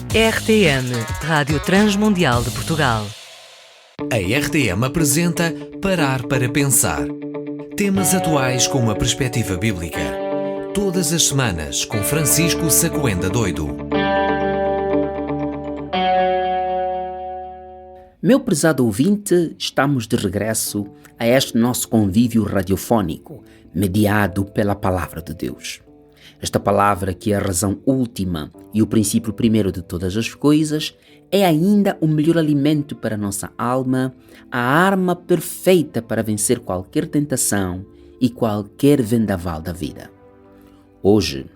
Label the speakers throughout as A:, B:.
A: RTM, Rádio Transmundial de Portugal.
B: A RTM apresenta Parar para Pensar. Temas atuais com uma perspectiva bíblica. Todas as semanas com Francisco Sacoenda Doido.
C: Meu prezado ouvinte, estamos de regresso a este nosso convívio radiofónico, mediado pela Palavra de Deus. Esta palavra, que é a razão última e o princípio primeiro de todas as coisas, é ainda o melhor alimento para a nossa alma, a arma perfeita para vencer qualquer tentação e qualquer vendaval da vida. Hoje,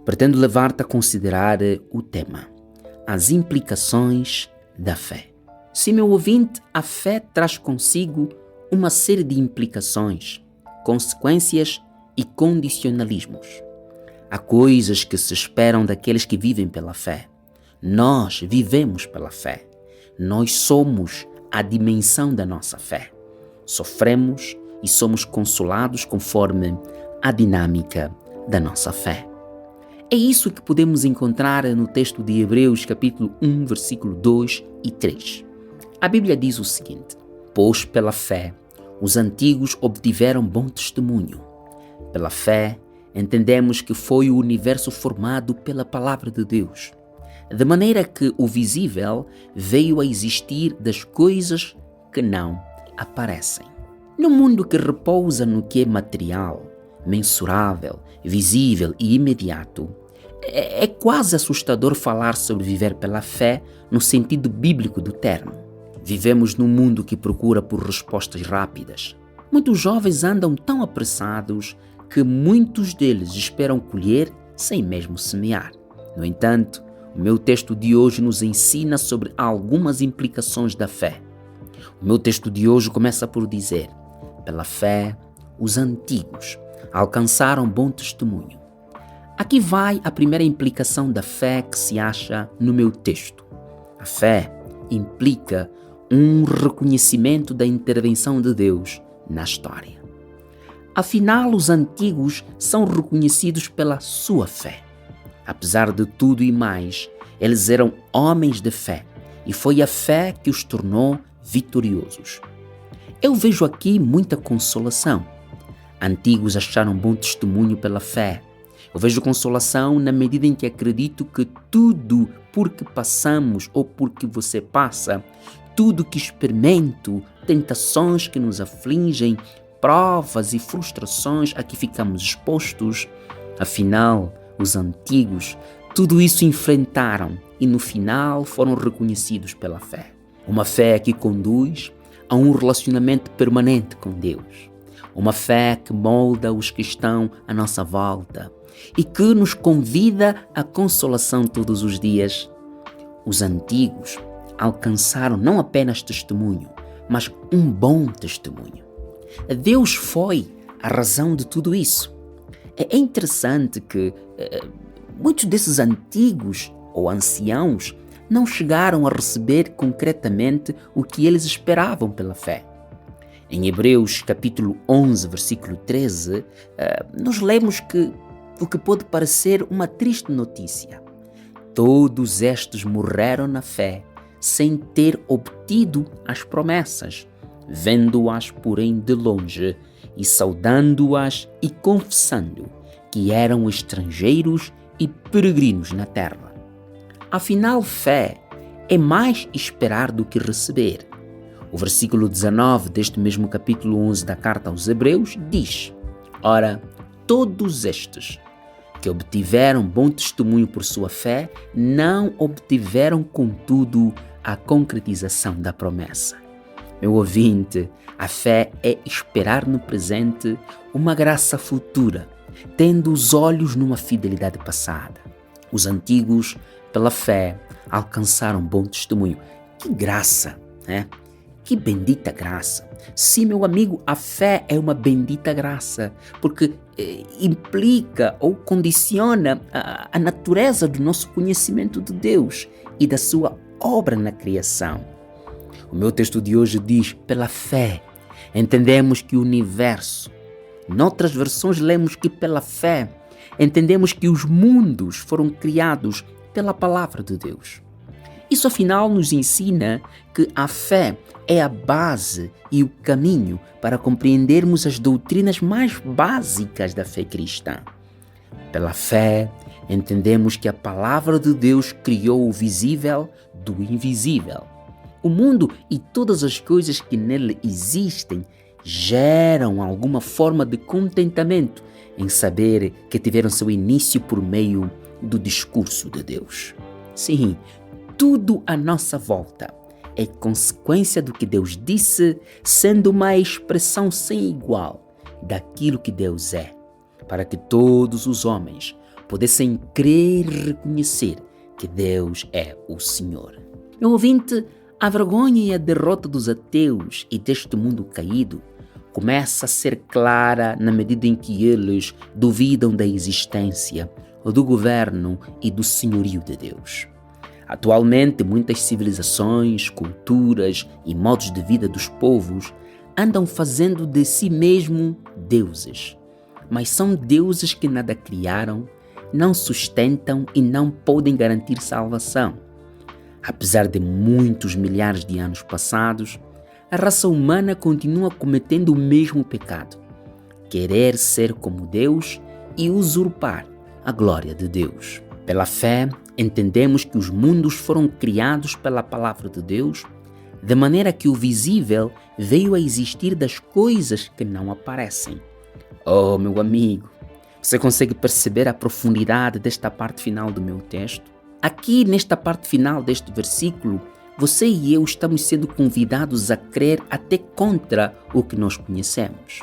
C: pretendo levar-te a considerar o tema: as implicações da fé. Sim, meu ouvinte, a fé traz consigo uma série de implicações, consequências e condicionalismos. Há coisas que se esperam daqueles que vivem pela fé. Nós vivemos pela fé. Nós somos a dimensão da nossa fé. Sofremos e somos consolados conforme a dinâmica da nossa fé. É isso que podemos encontrar no texto de Hebreus, capítulo 1, versículo 2 e 3. A Bíblia diz o seguinte: pois pela fé os antigos obtiveram bom testemunho. Pela fé entendemos que foi o universo formado pela palavra de Deus, de maneira que o visível veio a existir das coisas que não aparecem. No mundo que repousa no que é material, mensurável, visível e imediato, é quase assustador falar sobre viver pela fé no sentido bíblico do termo. Vivemos num mundo que procura por respostas rápidas. Muitos jovens andam tão apressados que muitos deles esperam colher sem mesmo semear. No entanto, o meu texto de hoje nos ensina sobre algumas implicações da fé. O meu texto de hoje começa por dizer: pela fé, os antigos alcançaram bom testemunho. Aqui vai a primeira implicação da fé que se acha no meu texto. A fé implica um reconhecimento da intervenção de Deus na história. Afinal, os antigos são reconhecidos pela sua fé. Apesar de tudo e mais, eles eram homens de fé, e foi a fé que os tornou vitoriosos. Eu vejo aqui muita consolação. Antigos acharam bom testemunho pela fé. Eu vejo consolação na medida em que acredito que tudo por que passamos ou por que você passa, tudo que experimento, tentações que nos afligem, provas e frustrações a que ficamos expostos, afinal, os antigos, tudo isso enfrentaram e no final foram reconhecidos pela fé. Uma fé que conduz a um relacionamento permanente com Deus. Uma fé que molda os que estão à nossa volta e que nos convida à consolação todos os dias. Os antigos alcançaram não apenas testemunho, mas um bom testemunho. Deus foi a razão de tudo isso. É interessante que muitos desses antigos ou anciãos não chegaram a receber concretamente o que eles esperavam pela fé. Em Hebreus capítulo 11, versículo 13, nós lemos que o que pode parecer uma triste notícia: todos estes morreram na fé, sem ter obtido as promessas, vendo-as, porém, de longe, e saudando-as e confessando que eram estrangeiros e peregrinos na terra. Afinal, fé é mais esperar do que receber. O versículo 19 deste mesmo capítulo 11 da carta aos Hebreus diz: ora, todos estes que obtiveram bom testemunho por sua fé, não obtiveram, contudo, a concretização da promessa. Meu ouvinte, a fé é esperar no presente uma graça futura, tendo os olhos numa fidelidade passada. Os antigos, pela fé, alcançaram bom testemunho. Que graça, né? Que bendita graça. Sim, meu amigo, a fé é uma bendita graça, porque implica ou condiciona a natureza do nosso conhecimento de Deus e da sua obra na criação. O meu texto de hoje diz: pela fé, entendemos que o universo. Noutras versões lemos que pela fé, entendemos que os mundos foram criados pela palavra de Deus. Isso afinal nos ensina que a fé é a base e o caminho para compreendermos as doutrinas mais básicas da fé cristã. Pela fé, entendemos que a palavra de Deus criou o visível do invisível. O mundo e todas as coisas que nele existem geram alguma forma de contentamento em saber que tiveram seu início por meio do discurso de Deus. Sim, tudo à nossa volta é consequência do que Deus disse, sendo uma expressão sem igual daquilo que Deus é, para que todos os homens pudessem crer e reconhecer que Deus é o Senhor. Meu ouvinte, a vergonha e a derrota dos ateus e deste mundo caído começa a ser clara na medida em que eles duvidam da existência, do governo e do senhorio de Deus. Atualmente, muitas civilizações, culturas e modos de vida dos povos andam fazendo de si mesmo deuses, mas são deuses que nada criaram, não sustentam e não podem garantir salvação. Apesar de muitos milhares de anos passados, a raça humana continua cometendo o mesmo pecado: querer ser como Deus e usurpar a glória de Deus. Pela fé, entendemos que os mundos foram criados pela palavra de Deus, de maneira que o visível veio a existir das coisas que não aparecem. Oh, meu amigo, você consegue perceber a profundidade desta parte final do meu texto? Aqui, nesta parte final deste versículo, você e eu estamos sendo convidados a crer até contra o que nós conhecemos.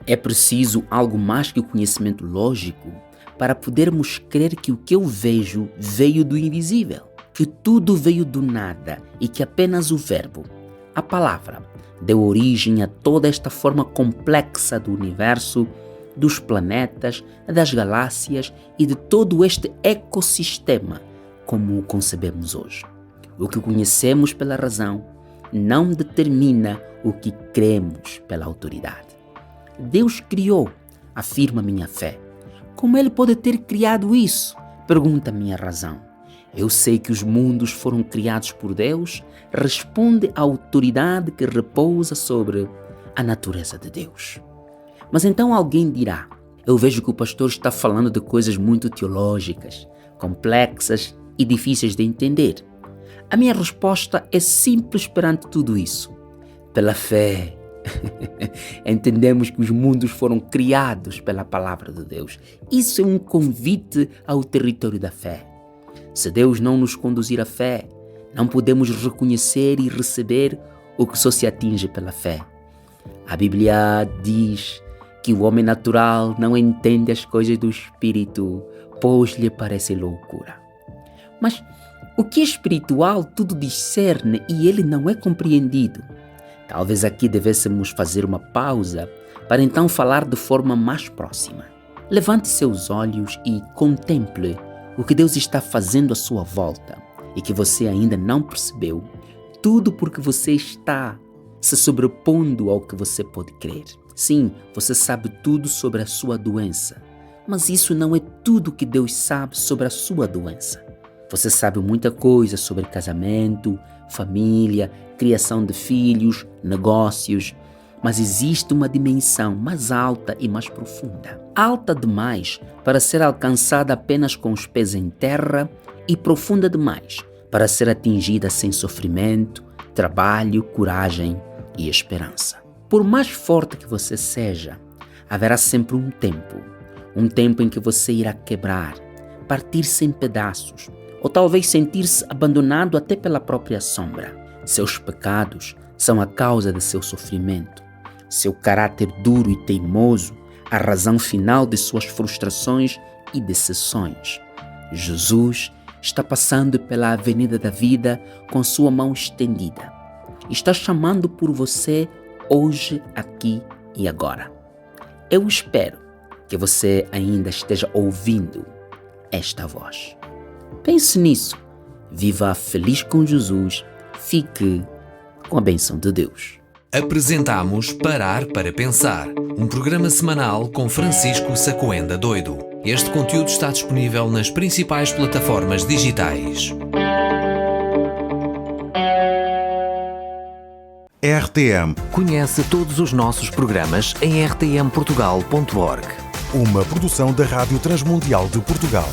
C: É preciso algo mais que o conhecimento lógico para podermos crer que o que eu vejo veio do invisível, que tudo veio do nada e que apenas o verbo, a palavra, deu origem a toda esta forma complexa do universo, dos planetas, das galáxias e de todo este ecossistema como o concebemos hoje. O que conhecemos pela razão não determina o que cremos pela autoridade. Deus criou, afirma minha fé. Como Ele pode ter criado isso? Pergunta minha razão. Eu sei que os mundos foram criados por Deus, responde a autoridade que repousa sobre a natureza de Deus. Mas então alguém dirá: eu vejo que o pastor está falando de coisas muito teológicas, complexas e difíceis de entender. A minha resposta é simples perante tudo isso. Pela fé, entendemos que os mundos foram criados pela palavra de Deus. Isso é um convite ao território da fé. Se Deus não nos conduzir à fé, não podemos reconhecer e receber o que só se atinge pela fé. A Bíblia diz que o homem natural não entende as coisas do Espírito, pois lhe parece loucura. Mas o que é espiritual tudo discerne e ele não é compreendido. Talvez aqui devêssemos fazer uma pausa para então falar de forma mais próxima. Levante seus olhos e contemple o que Deus está fazendo à sua volta e que você ainda não percebeu, tudo porque você está se sobrepondo ao que você pode crer. Sim, você sabe tudo sobre a sua doença, mas isso não é tudo que Deus sabe sobre a sua doença. Você sabe muita coisa sobre casamento, família, criação de filhos, negócios, mas existe uma dimensão mais alta e mais profunda. Alta demais para ser alcançada apenas com os pés em terra e profunda demais para ser atingida sem sofrimento, trabalho, coragem e esperança. Por mais forte que você seja, haverá sempre um tempo em que você irá quebrar, partir-se em pedaços, ou talvez sentir-se abandonado até pela própria sombra. Seus pecados são a causa de seu sofrimento. Seu caráter duro e teimoso, a razão final de suas frustrações e decepções. Jesus está passando pela avenida da vida com sua mão estendida. Está chamando por você hoje, aqui e agora. Eu espero que você ainda esteja ouvindo esta voz. Pense nisso. Viva feliz com Jesus. Fique com a bênção de Deus.
B: Apresentamos Parar para Pensar, um programa semanal com Francisco Sacoenda Doido. Este conteúdo está disponível nas principais plataformas digitais.
D: RTM.
B: Conhece todos os nossos programas em rtmportugal.org.
D: Uma produção da Rádio Transmundial de Portugal.